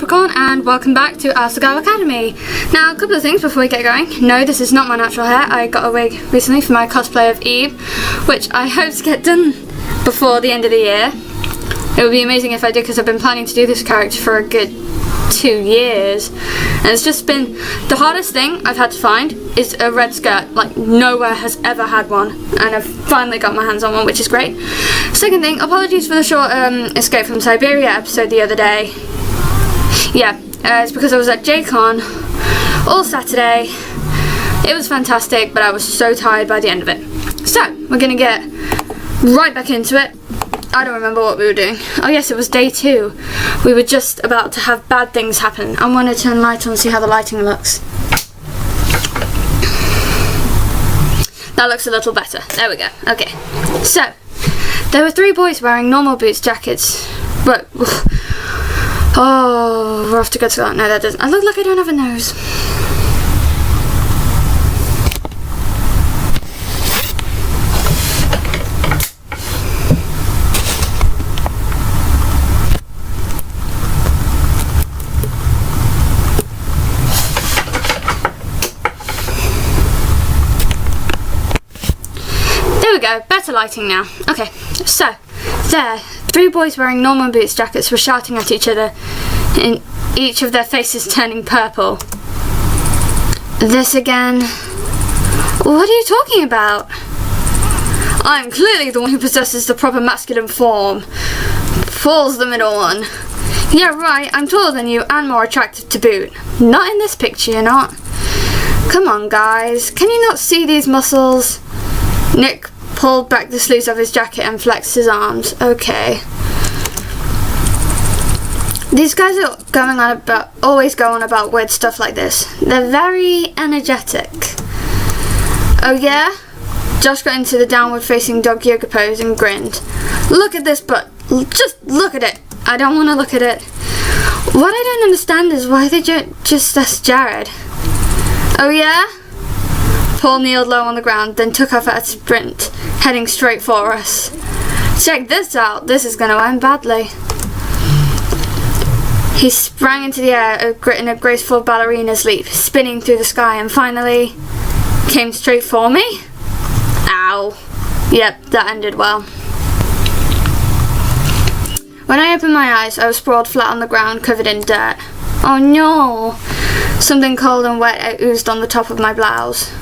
Leprechaun, and welcome back to Asagao Academy. Now, a couple of things before we get going. No, this is not my natural hair. I got a wig recently for my cosplay of Eve, which I hope to get done before the end of the year. It would be amazing if I did, because I've been planning to do this character for a good 2 years, and it's just been the hardest thing I've had to find is a red skirt. Like, nowhere has ever had one, and I've finally got my hands on one, which is great. Second thing, apologies for the short Escape from Siberia episode the other day. Yeah, it's because I was at JCon all Saturday. It was fantastic, but I was so tired by the end of it. So, we're gonna get right back into it. I don't remember what we were doing. Oh yes, it was day 2. We were just about to have bad things happen. I want to turn the light on and see how the lighting looks. That looks a little better. There we go. Okay. So, there were 3 boys wearing normal boots jackets. But, oh, we're off to good start. No, that doesn't. I look like I don't have a nose. There we go, better lighting now. Okay, so, there, 3 boys wearing normal boots jackets were shouting at each other, in each of their faces turning purple. This again? What are you talking about? I'm clearly the one who possesses the proper masculine form. Falls the middle one. Yeah, right, I'm taller than you and more attractive to boot. Not in this picture, you're not. Come on, guys, can you not see these muscles? Nick pulled back the sleeves of his jacket and flexed his arms. Okay. These guys are always go on about weird stuff like this. They're very energetic. Oh yeah? Josh got into the downward facing dog yoga pose and grinned. Look at this butt. Just look at it. I don't want to look at it. What I don't understand is why they just asked Jared. Oh yeah? Paul kneeled low on the ground, then took off at a sprint, heading straight for us. Check this out, this is going to end badly. He sprang into the air in a graceful ballerina's leap, spinning through the sky, and finally came straight for me. Ow. Yep, that ended well. When I opened my eyes, I was sprawled flat on the ground, covered in dirt. Oh no! Something cold and wet oozed on the top of my blouse.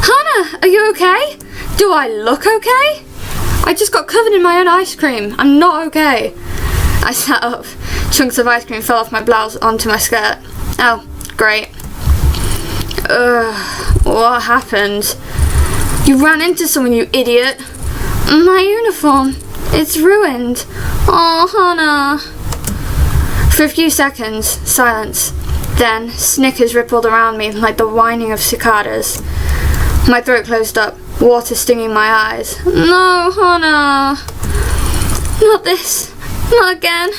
Hannah, are you okay? Do I look okay? I just got covered in my own ice cream. I'm not okay. I sat up. Chunks of ice cream fell off my blouse onto my skirt. Oh, great. What happened? You ran into someone, you idiot. My uniform. It's ruined. Oh, Hannah. For a few seconds, silence. Then, snickers rippled around me like the whining of cicadas. My throat closed up, water stinging my eyes. No, Hannah. Not this. Not again.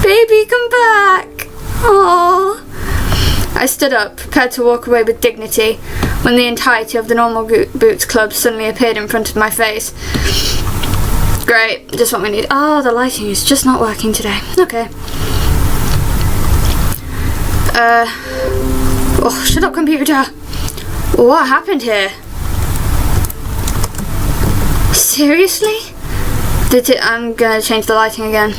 Baby, come back. Oh. I stood up, prepared to walk away with dignity, when the entirety of the normal boots club suddenly appeared in front of my face. Great, just what we need. Oh, the lighting is just not working today. Okay. Oh, shut up, computer. What happened here? Seriously? I'm gonna change the lighting again.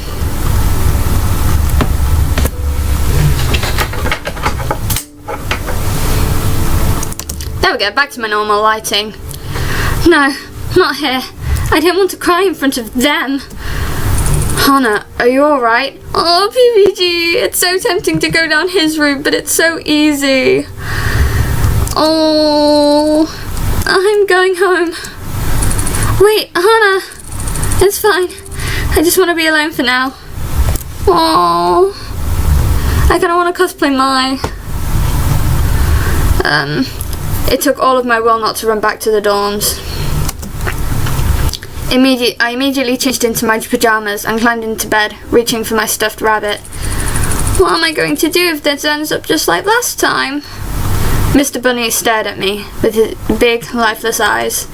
There we go, back to my normal lighting. No, not here. I didn't want to cry in front of them. Hannah, are you alright? Oh, PPG, it's so tempting to go down his route, but it's so easy. Oh, I'm going home. Wait, Hannah, it's fine. I just want to be alone for now. Oh, I kind of want to cosplay Mai. It took all of my will not to run back to the dorms. I immediately changed into my pajamas and climbed into bed, reaching for my stuffed rabbit. What am I going to do if this ends up just like last time? Mr. Bunny stared at me with his big, lifeless eyes.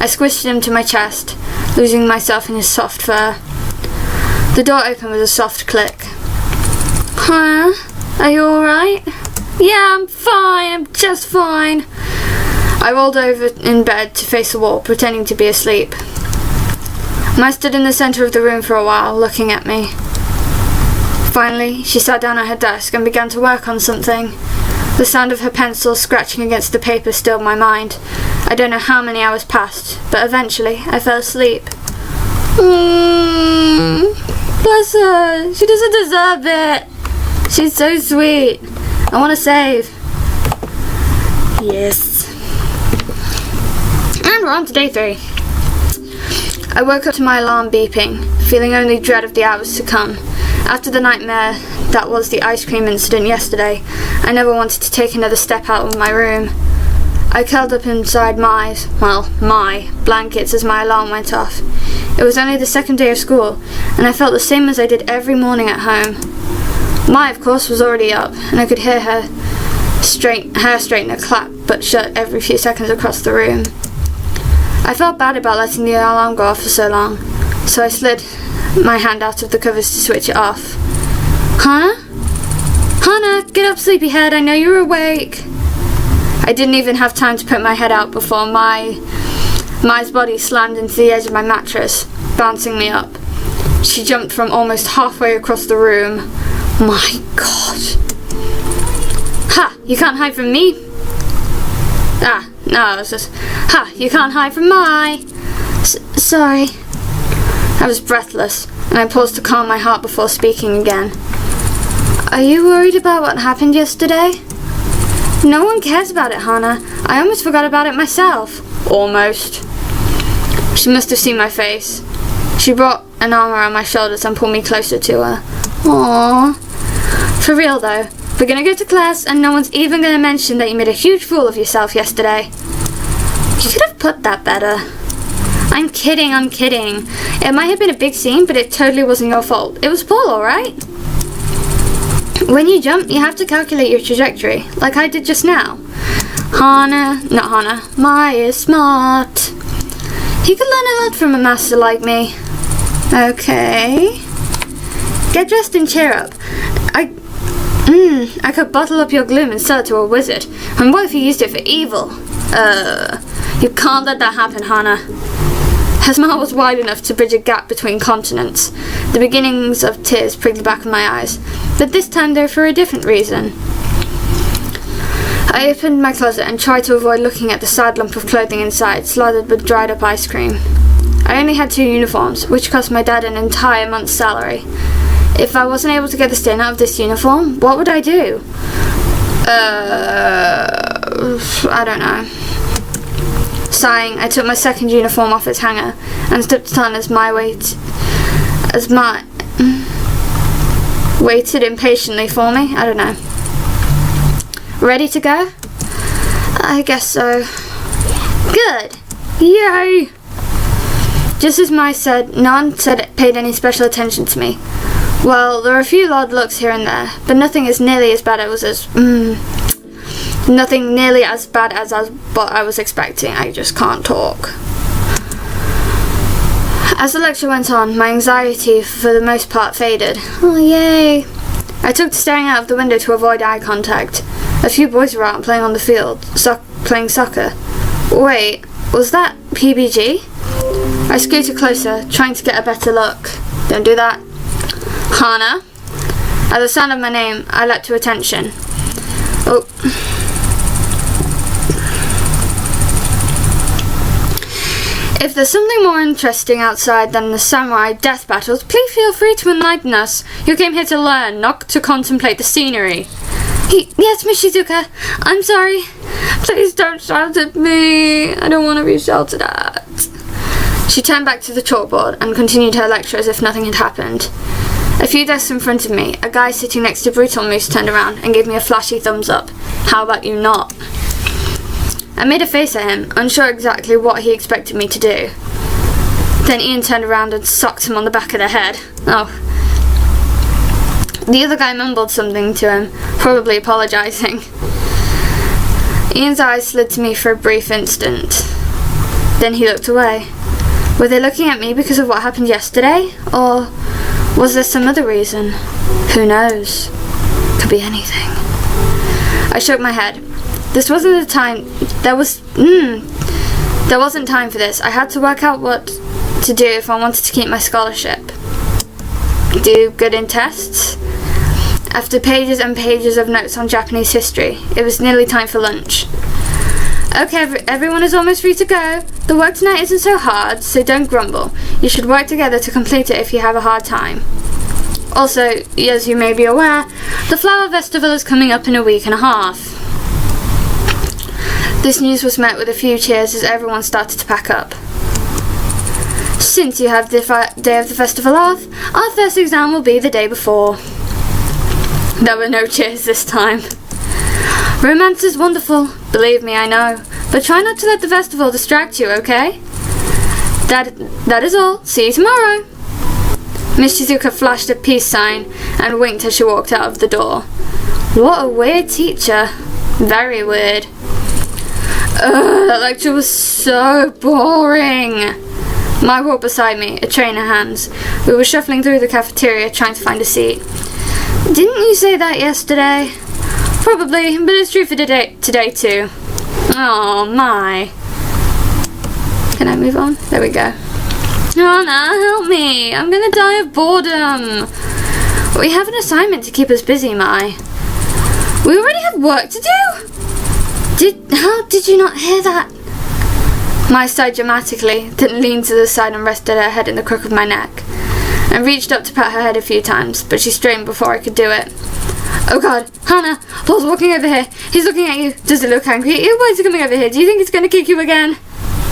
I squished him to my chest, losing myself in his soft fur. The door opened with a soft click. Huh? Are you alright? Yeah, I'm fine. I'm just fine. I rolled over in bed to face the wall, pretending to be asleep. Ma stood in the centre of the room for a while, looking at me. Finally, she sat down at her desk and began to work on something. The sound of her pencil scratching against the paper stilled my mind. I don't know how many hours passed, but eventually I fell asleep. Bless her. She doesn't deserve it. She's so sweet. I want to save. Yes. And we're on to day 3. I woke up to my alarm beeping, feeling only dread of the hours to come. After the nightmare that was the ice cream incident yesterday, I never wanted to take another step out of my room. I curled up inside my blankets as my alarm went off. It was only the second day of school, and I felt the same as I did every morning at home. My, of course, was already up, and I could hear her hair straightener clap but shut every few seconds across the room. I felt bad about letting the alarm go off for so long, so I slid my hand out of the covers to switch it off. Hannah? Hannah, get up, sleepyhead, I know you're awake. I didn't even have time to put my head out before Mai's body slammed into the edge of my mattress, bouncing me up. She jumped from almost halfway across the room. My God. Ha! You can't hide from me. No, it was just, ha! You can't hide from Mai. Sorry. I was breathless, and I paused to calm my heart before speaking again. Are you worried about what happened yesterday? No one cares about it, Hannah. I almost forgot about it myself. Almost. She must have seen my face. She brought an arm around my shoulders and pulled me closer to her. Aww. For real though, we're gonna go to class and no one's even gonna mention that you made a huge fool of yourself yesterday. You could have put that better. I'm kidding. It might have been a big scene, but it totally wasn't your fault. It was Paul, alright? When you jump, you have to calculate your trajectory, like I did just now. Mai is smart. He could learn a lot from a master like me. Okay. Get dressed and cheer up. I could bottle up your gloom and sell it to a wizard. And what if he used it for evil? You can't let that happen, Hannah. Her smile was wide enough to bridge a gap between continents. The beginnings of tears pricked the back of my eyes, but this time they were for a different reason. I opened my closet and tried to avoid looking at the sad lump of clothing inside, slathered with dried up ice cream. I only had 2 uniforms, which cost my dad an entire month's salary. If I wasn't able to get the stain out of this uniform, what would I do? I don't know. Sighing, I took my second uniform off its hanger and stepped on as my waited impatiently for me. I don't know. Ready to go? I guess so. Good. Yay! Just as Mai said, no one paid any special attention to me. Well, there were a few odd looks here and there, but nothing nearly as bad as what I was expecting. I just can't talk. As the lecture went on, my anxiety for the most part faded. Oh, yay! I took to staring out of the window to avoid eye contact. A few boys were out playing on the field, playing soccer. Wait, was that PBG? I scooted closer, trying to get a better look. Don't do that. Hannah? At the sound of my name, I leapt to attention. Oh. If there's something more interesting outside than the samurai death battles, please feel free to enlighten us. You came here to learn, not to contemplate the scenery. Yes, Miss Shizuka. I'm sorry. Please don't shout at me. I don't want to be shouted at. She turned back to the chalkboard and continued her lecture as if nothing had happened. A few desks in front of me, a guy sitting next to Brutal Moose turned around and gave me a flashy thumbs up. How about you not? I made a face at him, unsure exactly what he expected me to do. Then Ian turned around and socked him on the back of the head. Oh. The other guy mumbled something to him, probably apologising. Ian's eyes slid to me for a brief instant. Then he looked away. Were they looking at me because of what happened yesterday? Or was there some other reason? Who knows? Could be anything. I shook my head. This wasn't the time. There wasn't time for this. I had to work out what to do if I wanted to keep my scholarship. Do good in tests. After pages and pages of notes on Japanese history, it was nearly time for lunch. Okay, everyone is almost free to go. The work tonight isn't so hard, so don't grumble. You should work together to complete it if you have a hard time. Also, as you may be aware, the Flower Festival is coming up in a week and a half. This news was met with a few cheers as everyone started to pack up. Since you have the day of the festival off, our first exam will be the day before. There were no cheers this time. Romance is wonderful, believe me, I know, but try not to let the festival distract you, okay? That is all. See you tomorrow. Miss Shizuka flashed a peace sign and winked as she walked out of the door. What a weird teacher. Very weird. That lecture was so boring. Mai walked beside me, a tray in her hands. We were shuffling through the cafeteria trying to find a seat. Didn't you say that yesterday? Probably, but it's true for today too. Oh, Mai. Can I move on? There we go. Anna, help me. I'm gonna die of boredom. We have an assignment to keep us busy, Mai. We already have work to do? How did you not hear that? Mai sighed dramatically, then leaned to the side and rested her head in the crook of my neck. I reached up to pat her head a few times, but she straightened before I could do it. Oh god, Hannah, Paul's walking over here. He's looking at you. Does he look angry? Why is he coming over here? Do you think he's going to kick you again?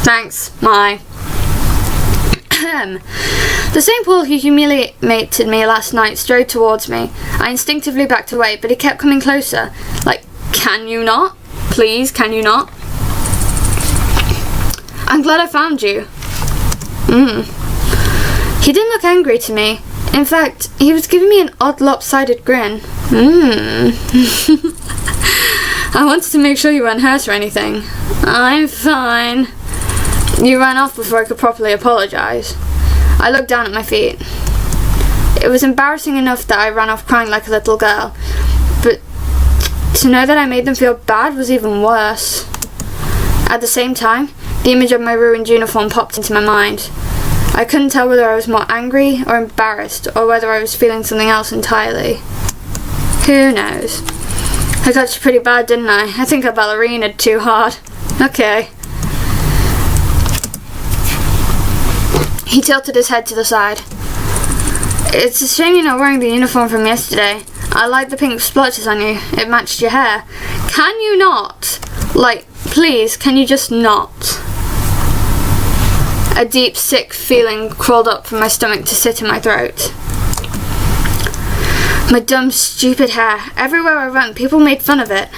Thanks, Mai. The same Paul who humiliated me last night strode towards me. I instinctively backed away, but he kept coming closer. Like, can you not? Please, can you not? I'm glad I found you. He didn't look angry to me. In fact, he was giving me an odd lopsided grin. I wanted to make sure you weren't hurt or anything. I'm fine. You ran off before I could properly apologise. I looked down at my feet. It was embarrassing enough that I ran off crying like a little girl, but to know that I made them feel bad was even worse. At the same time, the image of my ruined uniform popped into my mind. I couldn't tell whether I was more angry or embarrassed, or whether I was feeling something else entirely. Who knows? I got you pretty bad, didn't I? I think I ballerinaed too hard. Okay. He tilted his head to the side. It's a shame you're not wearing the uniform from yesterday. I like the pink splotches on you. It matched your hair. Can you not? Like, please, can you just not? A deep, sick feeling crawled up from my stomach to sit in my throat. My dumb, stupid hair. Everywhere I went, people made fun of it.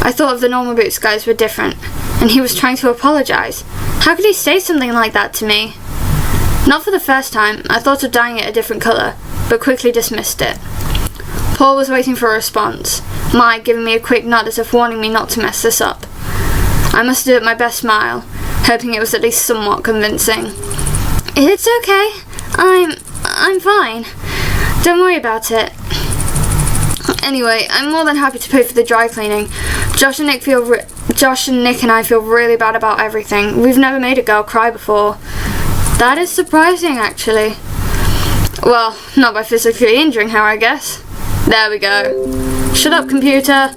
I thought of the normal boots guys were different, and he was trying to apologise. How could he say something like that to me? Not for the first time, I thought of dyeing it a different colour, but quickly dismissed it. Paul was waiting for a response, Mai giving me a quick nod as if warning me not to mess this up. I mustered my best smile, hoping it was at least somewhat convincing. It's okay. I'm fine. Don't worry about it. Anyway, I'm more than happy to pay for the dry cleaning. Josh and Nick and I feel really bad about everything. We've never made a girl cry before. That is surprising, actually. Well, not by physically injuring her, I guess. There we go. Shut up, computer.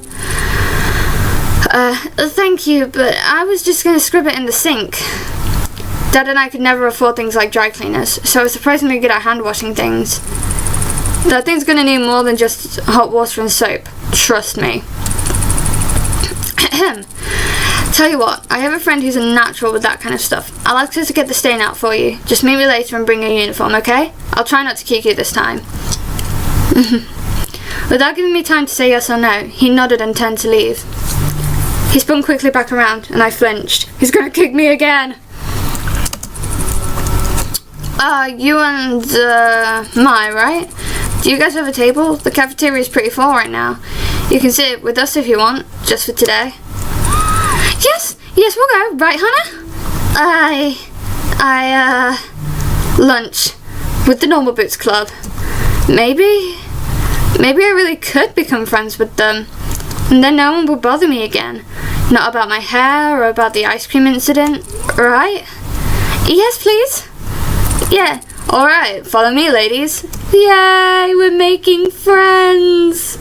Thank you, but I was just going to scrub it in the sink. Dad and I could never afford things like dry cleaners, so I was surprisingly good at hand washing things. That thing's going to need more than just hot water and soap. Trust me. Tell you what, I have a friend who's a natural with that kind of stuff. I'll ask her to get the stain out for you. Just meet me later and bring your uniform, okay? I'll try not to kick you this time. Without giving me time to say yes or no, he nodded and turned to leave. He spun quickly back around, and I flinched. He's gonna kick me again! You and, Mai, right? Do you guys have a table? The cafeteria's pretty full right now. You can sit with us if you want, just for today. Yes, we'll go. Right, Hannah? Lunch. With the Normal Boots Club. Maybe Maybe I really could become friends with them, and then no one would bother me again. Not about my hair or about the ice cream incident, right? Yes, please. Yeah, alright, follow me, ladies. Yay, we're making friends.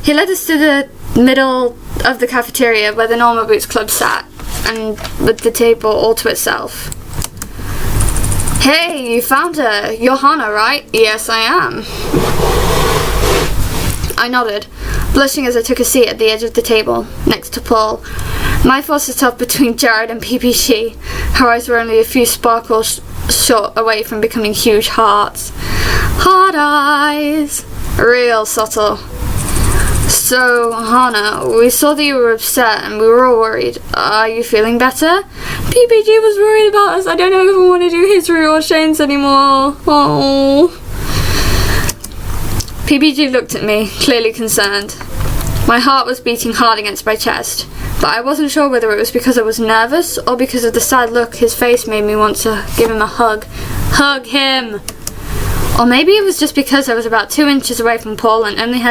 He led us to the middle of the cafeteria where the Normal Boots Club sat, and with the table all to itself. Hey, you found her. You're Hana, right? Yes, I am. I nodded, blushing as I took a seat at the edge of the table, next to Paul. My thoughts were tough between Jared and PPG. Her eyes were only a few sparkles short away from becoming huge hearts. Hard eyes. Real subtle. So, Hana, we saw that you were upset and we were all worried. Are you feeling better? PPG was worried about us. I don't know if I want to do his route or Shane's anymore. Oh. PPG looked at me, clearly concerned. My heart was beating hard against my chest, but I wasn't sure whether it was because I was nervous or because of the sad look his face made me want to give him a hug. Hug him! Or maybe it was just because I was about 2 inches away from Paul and only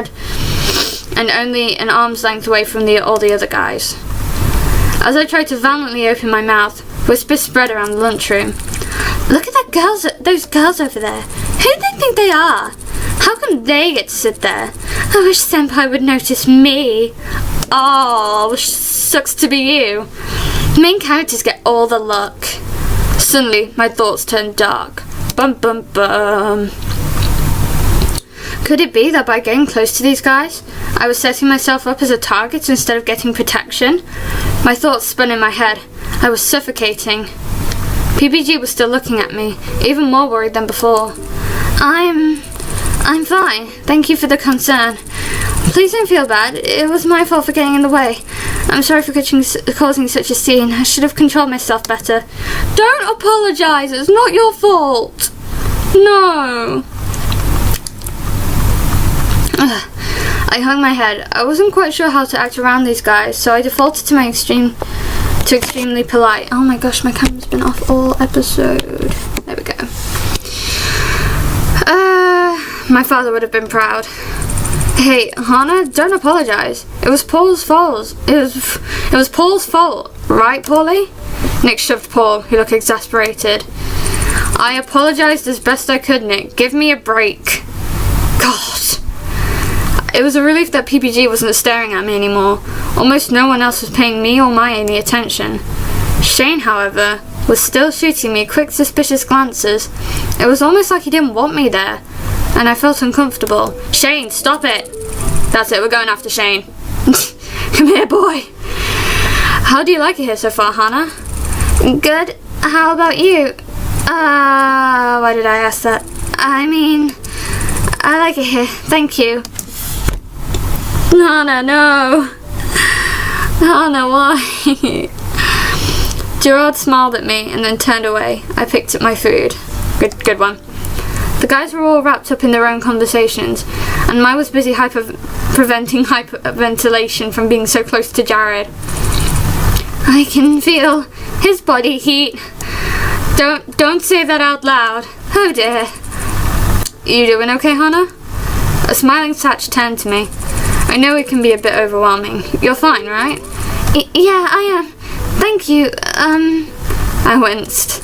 an arm's length away from all the other guys. As I tried to valiantly open my mouth, whispers spread around the lunchroom. Look at those girls over there. Who do they think they are? How come they get to sit there? I wish Senpai would notice me. Oh, sucks to be you. The main characters get all the luck. Suddenly, my thoughts turned dark. Bum bum bum. Could it be that by getting close to these guys, I was setting myself up as a target instead of getting protection? My thoughts spun in my head. I was suffocating. PPG was still looking at me, even more worried than before. I'm fine. Thank you for the concern. Please don't feel bad. It was my fault for getting in the way. I'm sorry for causing such a scene. I should have controlled myself better. Don't apologise. It's not your fault. No. I hung my head. I wasn't quite sure how to act around these guys, so I defaulted to extremely polite. Oh my gosh, my camera's been off all episode. There we go. My father would have been proud. Hey, Hana, don't apologise. It was Paul's fault. It was Paul's fault, right, Paulie? Nick shoved Paul, who looked exasperated. I apologised as best I could, Nick. Give me a break. God. It was a relief that PPG wasn't staring at me anymore. Almost no one else was paying me or Maya any attention. Shane, however, was still shooting me quick, suspicious glances. It was almost like he didn't want me there, and I felt uncomfortable. Shane, stop it! That's it, we're going after Shane. Come here, boy. How do you like it here so far, Hana? Good. How about you? Why did I ask that? I mean, I like it here. Thank you. Hana, no. Hana, why? Gerard smiled at me and then turned away. I picked up my food. Good one. The guys were all wrapped up in their own conversations, and Mai was busy preventing hyperventilation from being so close to Jared. I can feel his body heat. Don't say that out loud. Oh dear. You doing okay, Hana? A smiling Satch turned to me. I know it can be a bit overwhelming. You're fine, right? Yeah, I am. Thank you. I winced.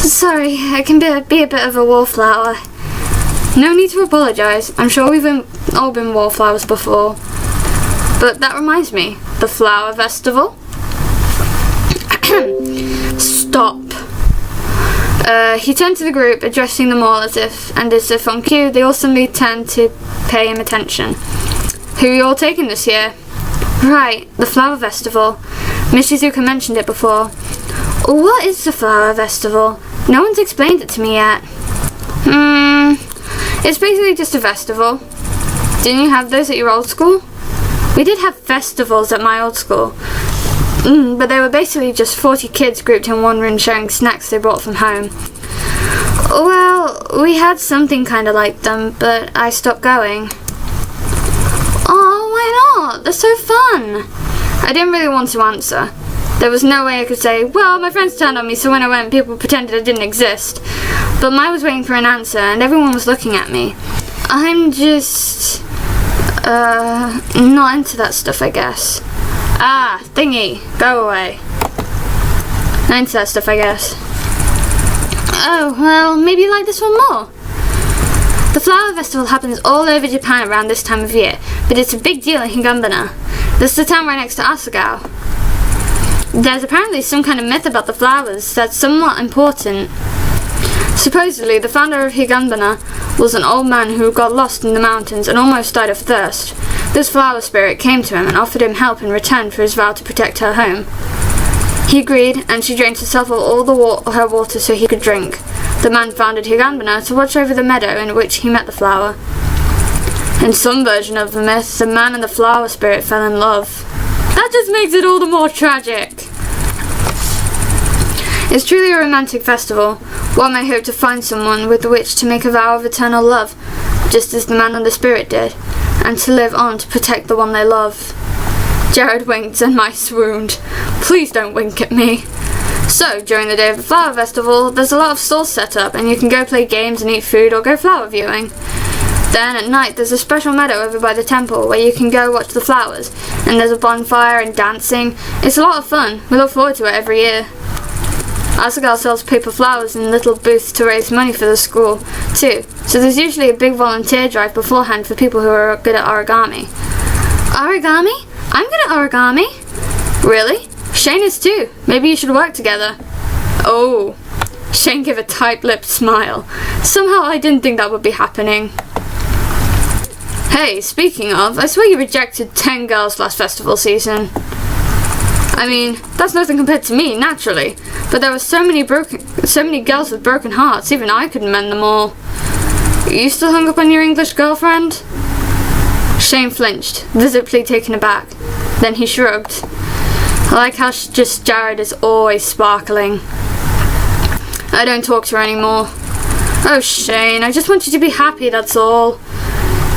Sorry, I can be a bit of a wallflower. No need to apologise. I'm sure we've all been wallflowers before. But that reminds me, the flower festival? Stop. He turned to the group, addressing them all as if on cue, they all suddenly turned to pay him attention. Who are you all taking this year? Right, the flower festival. Miss Shizuka mentioned it before. What is the flower festival? No one's explained it to me yet. It's basically just a festival. Didn't you have those at your old school? We did have festivals at my old school. But they were basically just 40 kids grouped in one room sharing snacks they brought from home. Well, we had something kind of like them, but I stopped going. Oh, why not? They're so fun. I didn't really want to answer. There was no way I could say, well, my friends turned on me, so when I went, people pretended I didn't exist. But Mai was waiting for an answer, and everyone was looking at me. I'm just, not into that stuff, I guess. Ah, thingy, go away. Not into that stuff, I guess. Oh, well, maybe you like this one more. The flower festival happens all over Japan around this time of year, but it's a big deal in Higanbana. This is the town right next to Asagao. There's apparently some kind of myth about the flowers that's somewhat important. Supposedly, the founder of Higanbana was an old man who got lost in the mountains and almost died of thirst. This flower spirit came to him and offered him help in return for his vow to protect her home. He agreed, and she drained herself of all her water so he could drink. The man founded Higanbana to watch over the meadow in which he met the flower. In some version of the myth, the man and the flower spirit fell in love. That just makes it all the more tragic. It's truly a romantic festival. One may hope to find someone with which to make a vow of eternal love, just as the man and the spirit did, and to live on to protect the one they love. Jared winked and I swooned. Please don't wink at me. So, during the day of the flower festival, there's a lot of stalls set up, and you can go play games and eat food or go flower viewing. Then at night, there's a special meadow over by the temple where you can go watch the flowers, and there's a bonfire and dancing. It's a lot of fun. We look forward to it every year. Asagao sells paper flowers in little booths to raise money for the school, too, so there's usually a big volunteer drive beforehand for people who are good at origami. Origami? I'm good at origami. Really? Shane is too. Maybe you should work together. Oh. Shane gave a tight-lipped smile. Somehow I didn't think that would be happening. Hey, speaking of, I swear you rejected 10 girls last festival season. I mean, that's nothing compared to me, naturally. But there were so many girls with broken hearts, even I couldn't mend them all. You still hung up on your English girlfriend? Shane flinched, visibly taken aback. Then he shrugged. I like how just Jared is always sparkling. I don't talk to her anymore. Oh, Shane, I just want you to be happy, that's all.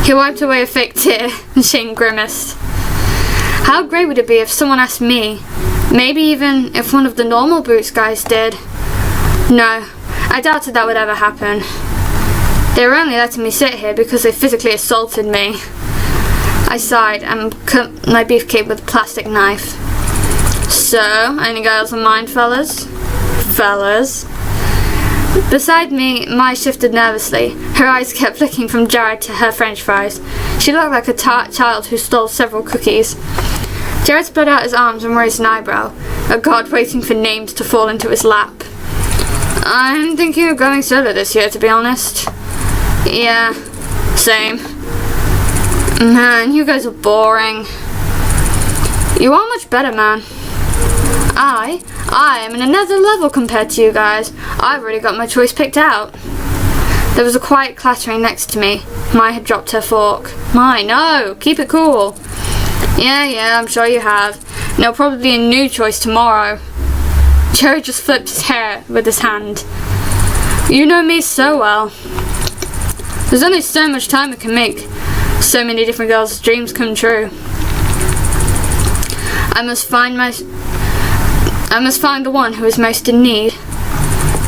He wiped away a fake tear, and Shane grimaced. How great would it be if someone asked me? Maybe even if one of the normal Boots guys did. No, I doubted that would ever happen. They were only letting me sit here because they physically assaulted me. I sighed and cut my beefcake with a plastic knife. So, any girls in mind, fellas? Fellas? Beside me, Mai shifted nervously. Her eyes kept flicking from Jared to her french fries. She looked like a tart child who stole several cookies. Jared spread out his arms and raised an eyebrow, a god waiting for names to fall into his lap. I'm thinking of going solo this year, to be honest. Yeah, same. Man, you guys are boring. You are much better, man. I am in another level compared to you guys. I've already got my choice picked out. There was a quiet clattering next to me. Mai had dropped her fork. Mai, no! Keep it cool. Yeah, I'm sure you have. And there'll probably be a new choice tomorrow. Jerry just flipped his hair with his hand. You know me so well. There's only so much time it can make so many different girls' dreams come true. I must find the one who is most in need.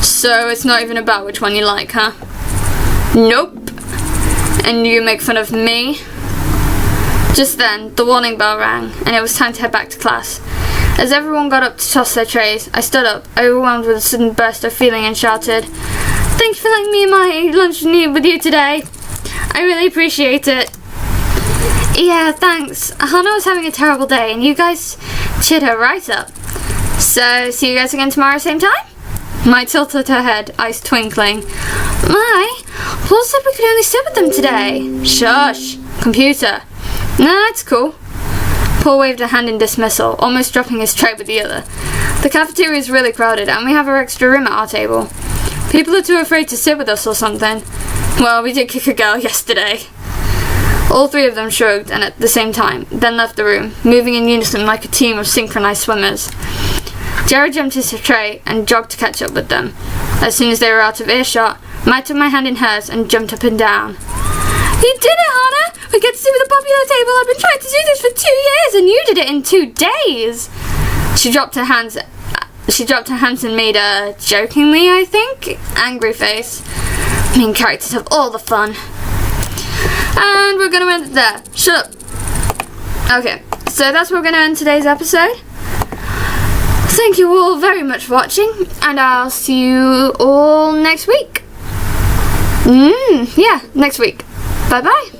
So it's not even about which one you like, huh? Nope. And you make fun of me? Just then, the warning bell rang, and it was time to head back to class. As everyone got up to toss their trays, I stood up, overwhelmed with a sudden burst of feeling, and shouted, "Thank you for letting me and my lunch with you today. I really appreciate it." Yeah, thanks. Hana was having a terrible day, and you guys cheered her right up. So, see you guys again tomorrow, same time? Mai tilted her head, eyes twinkling. Mai, Paul said we could only sit with them today. Shush. Computer. Nah, it's cool. Paul waved a hand in dismissal, almost dropping his tray with the other. The cafeteria is really crowded, and we have our extra room at our table. People are too afraid to sit with us or something. Well, we did kick a girl yesterday. All three of them shrugged, and at the same time, then left the room, moving in unison like a team of synchronized swimmers. Jared jumped his tray and jogged to catch up with them. As soon as they were out of earshot, Mai took my hand in hers and jumped up and down. You did it, Hana! We get to sit with a popular table. I've been trying to do this for 2 years, and you did it in 2 days. She dropped her hands and made a, jokingly, I think, angry face. Main characters have all the fun. And we're gonna end it there. Shut up. Okay, so that's where we're gonna end today's episode. Thank you all very much for watching, and I'll see you all next week. Yeah, next week. Bye bye.